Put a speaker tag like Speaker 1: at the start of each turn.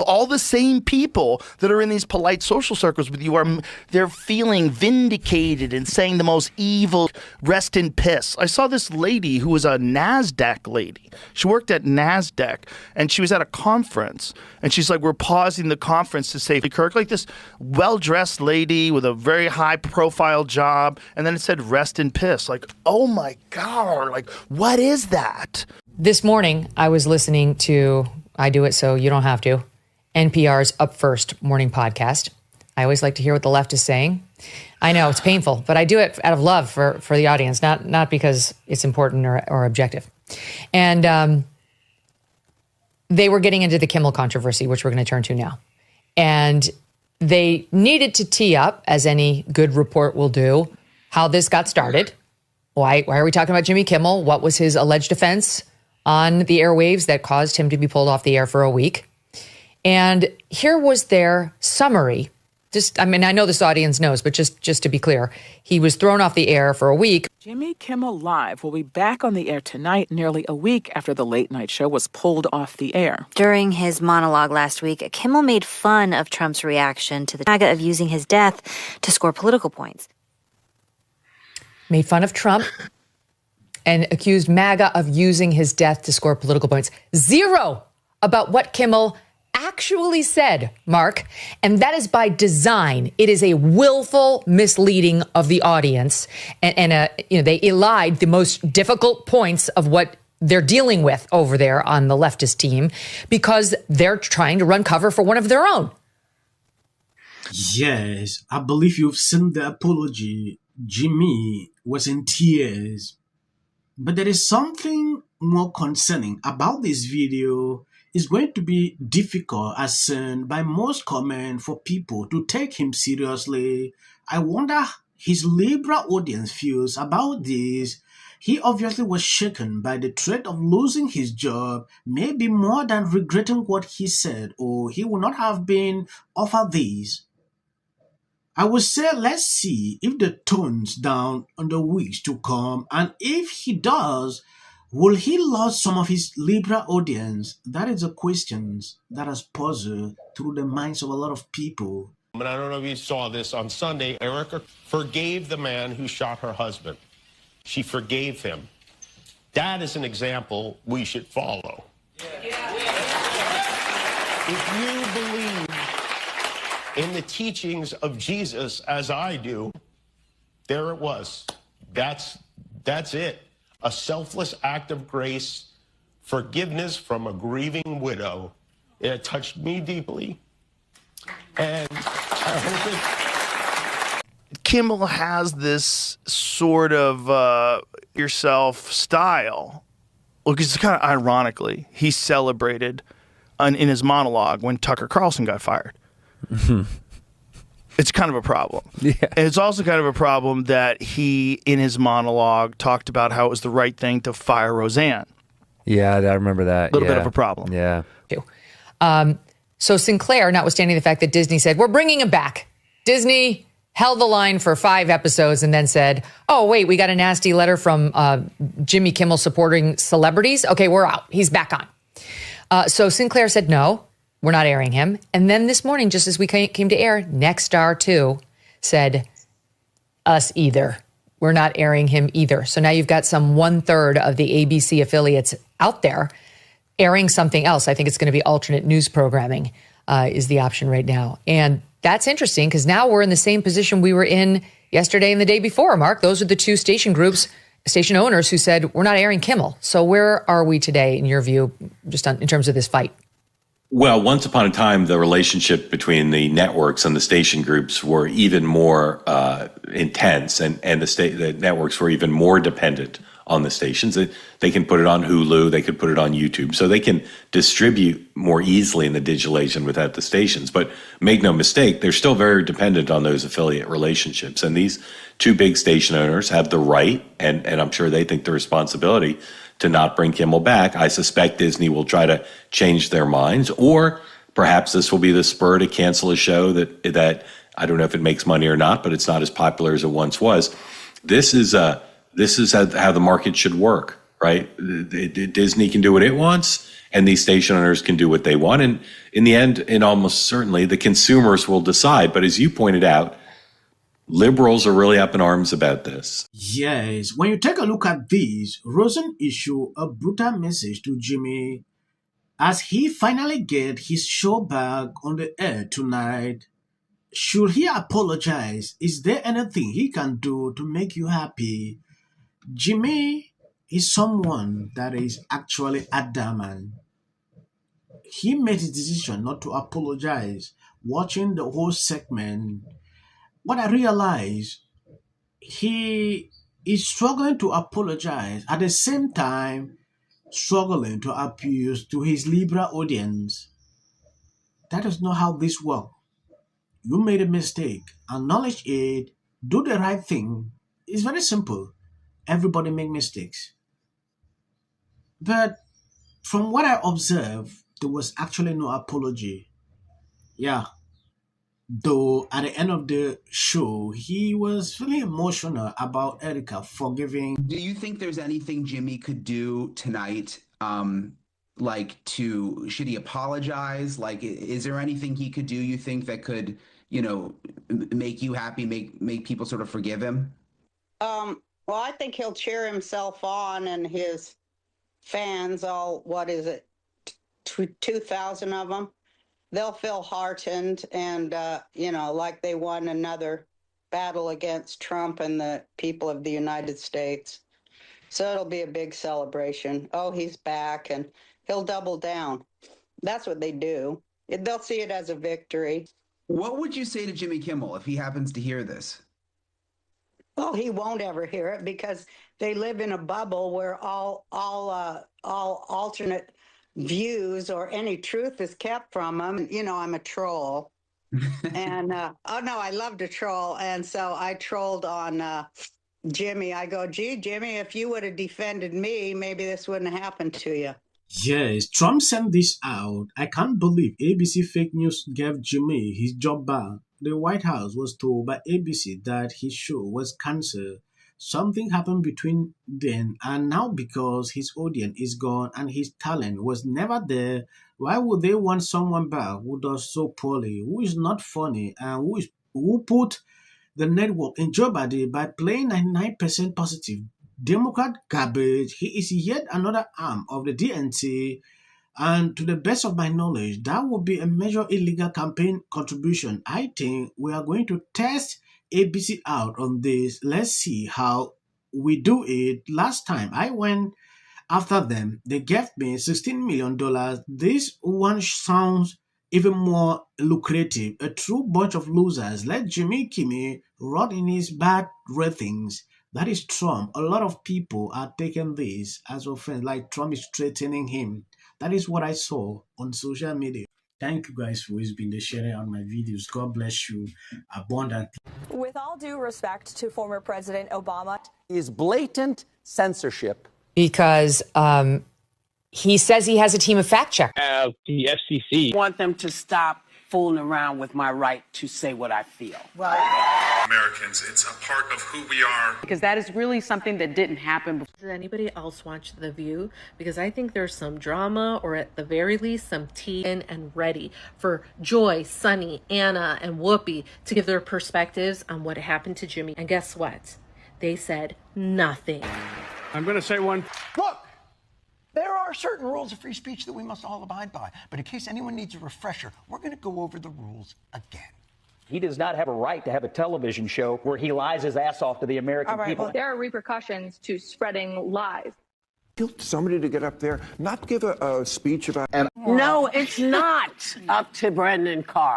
Speaker 1: all the same people that are in these polite social circles with you they're feeling vindicated and saying the most evil rest in piss. I saw this lady who was a NASDAQ lady. She worked at NASDAQ, and she was at a conference, and she's like, we're pausing the conference to say Kirk, like this well-dressed lady with a very high-profile job, and then it said rest in piss. Like, oh my God, like, what is that?
Speaker 2: This morning, I was listening to I Do It So You Don't Have to, NPR's Up First morning podcast. I always like to hear what the left is saying. I know it's painful, but I do it out of love for the audience, not because it's important or objective. And they were getting into the Kimmel controversy, which we're going to turn to now. And they needed to tee up, as any good report will do, how this got started. Why are we talking about Jimmy Kimmel? What was his alleged offense on the airwaves that caused him to be pulled off the air for a week? And here was their summary. I know this audience knows, but just to be clear, he was thrown off the air for a week.
Speaker 3: Jimmy Kimmel Live will be back on the air tonight, nearly a week after the late night show was pulled off the air.
Speaker 4: During his monologue last week, Kimmel made fun of Trump's reaction to the MAGA of using his death to score political points.
Speaker 2: Made fun of Trump and accused MAGA of using his death to score political points. Zero about what Kimmel actually said, Mark, and that is by design. It is a willful misleading of the audience, and they elide the most difficult points of what they're dealing with over there on the leftist team because they're trying to run cover for one of their own.
Speaker 5: Yes, I believe you've seen the apology. Jimmy was in tears, but there is something more concerning about this video. It's going to be difficult, as seen by most comment, for people to take him seriously. I wonder his liberal audience feels about this. He obviously was shaken by the threat of losing his job, maybe more than regretting what he said, or he would not have been offered this. I would say let's see if the tones down on the weeks to come, and if he does, will he lose some of his liberal audience? That is a question that has puzzled through the minds of a lot of people.
Speaker 6: And I don't know if you saw this on Sunday. Erica forgave the man who shot her husband. She forgave him. That is an example we should follow. If you believe in the teachings of Jesus as I do, there it was. That's it. A selfless act of grace, forgiveness from a grieving widow. It touched me deeply. And I hope
Speaker 1: Kimmel has this sort of yourself style. Well, because it's kind of ironically, he celebrated in his monologue when Tucker Carlson got fired. It's kind of a problem. Yeah. And it's also kind of a problem that he, in his monologue, talked about how it was the right thing to fire Roseanne.
Speaker 7: Yeah, I remember that.
Speaker 1: A little bit of a problem.
Speaker 7: Yeah.
Speaker 2: So Sinclair, notwithstanding the fact that Disney said, we're bringing him back. Disney held the line for 5 episodes and then said, oh, wait, we got a nasty letter from Jimmy Kimmel supporting celebrities. Okay, we're out. He's back on. So Sinclair said, no, we're not airing him. And then this morning, just as we came to air, Nexstar 2 said, us either. We're not airing him either. So now you've got some 1/3 of the ABC affiliates out there airing something else. I think it's going to be alternate news programming is the option right now. And that's interesting because now we're in the same position we were in yesterday and the day before, Mark. Those are the two station groups, station owners who said, we're not airing Kimmel. So where are we today, in your view, just in terms of this fight?
Speaker 8: Well, once upon a time, the relationship between the networks and the station groups were even more intense, and the networks were even more dependent on the stations. They can put it on Hulu, they could put it on YouTube, so they can distribute more easily in the digital age than without the stations. But make no mistake, they're still very dependent on those affiliate relationships. And these two big station owners have the right, and I'm sure they think the responsibility to not bring Kimmel back. I suspect Disney will try to change their minds, or perhaps this will be the spur to cancel a show that I don't know if it makes money or not, but it's not as popular as it once was. This is how the market should work. right? Disney can do what it wants, and these station owners can do what they want. And in the end, and almost certainly, the consumers will decide. But as you pointed out, liberals are really up in arms about this.
Speaker 5: Yes, when you take a look at this, Rosen issued a brutal message to Jimmy as he finally get his show back on the air tonight. Should he apologize? Is there anything he can do to make you happy? Jimmy is someone that is actually adamant. He made his decision not to apologize. Watching the whole segment, what I realized, he is struggling to apologize at the same time struggling to appeal to his liberal audience. That is not how this works. You made a mistake, acknowledge it, do the right thing. It's very simple. Everybody make mistakes. But from what I observed, there was actually no apology. Yeah. Though at the end of the show, he was feeling emotional about Erica forgiving.
Speaker 9: Do you think there's anything Jimmy could do tonight? Should he apologize? Like, is there anything he could do, you think, that could, make you happy, make people sort of forgive him?
Speaker 10: Well, I think he'll cheer himself on, and his fans, all, 2,000 of them, they'll feel heartened and, like they won another battle against Trump and the people of the United States. So it'll be a big celebration. Oh, he's back, and he'll double down. That's what they do. They'll see it as a victory.
Speaker 9: What would you say to Jimmy Kimmel if he happens to hear this?
Speaker 10: Well, he won't ever hear it because they live in a bubble where all alternate views or any truth is kept from them. I'm a troll. And, I love to troll. And so I trolled on Jimmy. I go, gee, Jimmy, if you would have defended me, maybe this wouldn't have happened to you.
Speaker 5: Yes, Trump sent this out. I can't believe ABC fake news gave Jimmy his job back. The White House was told by ABC that his show was cancelled. Something happened between then and now because his audience is gone and his talent was never there. Why would they want someone back who does so poorly, who is not funny, and who put the network in jeopardy by playing 99% positive Democrat garbage? He is yet another arm of the DNC, and to the best of my knowledge, that would be a major illegal campaign contribution. I think we are going to test ABC out on this. Let's see how we do it. Last time I went after them, they gave me $16 million. This one sounds even more lucrative. A true bunch of losers. Let Jimmy Kimmel rot in his bad ratings. That is Trump. A lot of people are taking this as offense, like Trump is threatening him. That is what I saw on social media. Thank you guys for always being the sharing on my videos. God bless you abundantly.
Speaker 11: With all due respect to former President Obama,
Speaker 12: is blatant censorship.
Speaker 2: Because he says he has a team of fact checkers.
Speaker 13: The FCC.
Speaker 14: I want them to stop fooling around with my right to say what I feel.
Speaker 15: Americans, it's a part of who we are.
Speaker 14: Because that is really something that didn't happen before.
Speaker 16: Did anybody else watch The View? Because I think there's some drama, or at the very least, some tea and ready for Joy, Sunny, Anna, and Whoopi to give their perspectives on what happened to Jimmy. And guess what? They said nothing.
Speaker 13: I'm going to say one.
Speaker 12: Look, there are certain rules of free speech that we must all abide by. But in case anyone needs a refresher, we're going to go over the rules again.
Speaker 17: He does not have a right to have a television show where he lies his ass off to the American people.
Speaker 11: well, there are repercussions to spreading lies.
Speaker 18: Somebody to get up there, not give a speech about...
Speaker 14: No, it's not up to Brendan Carr.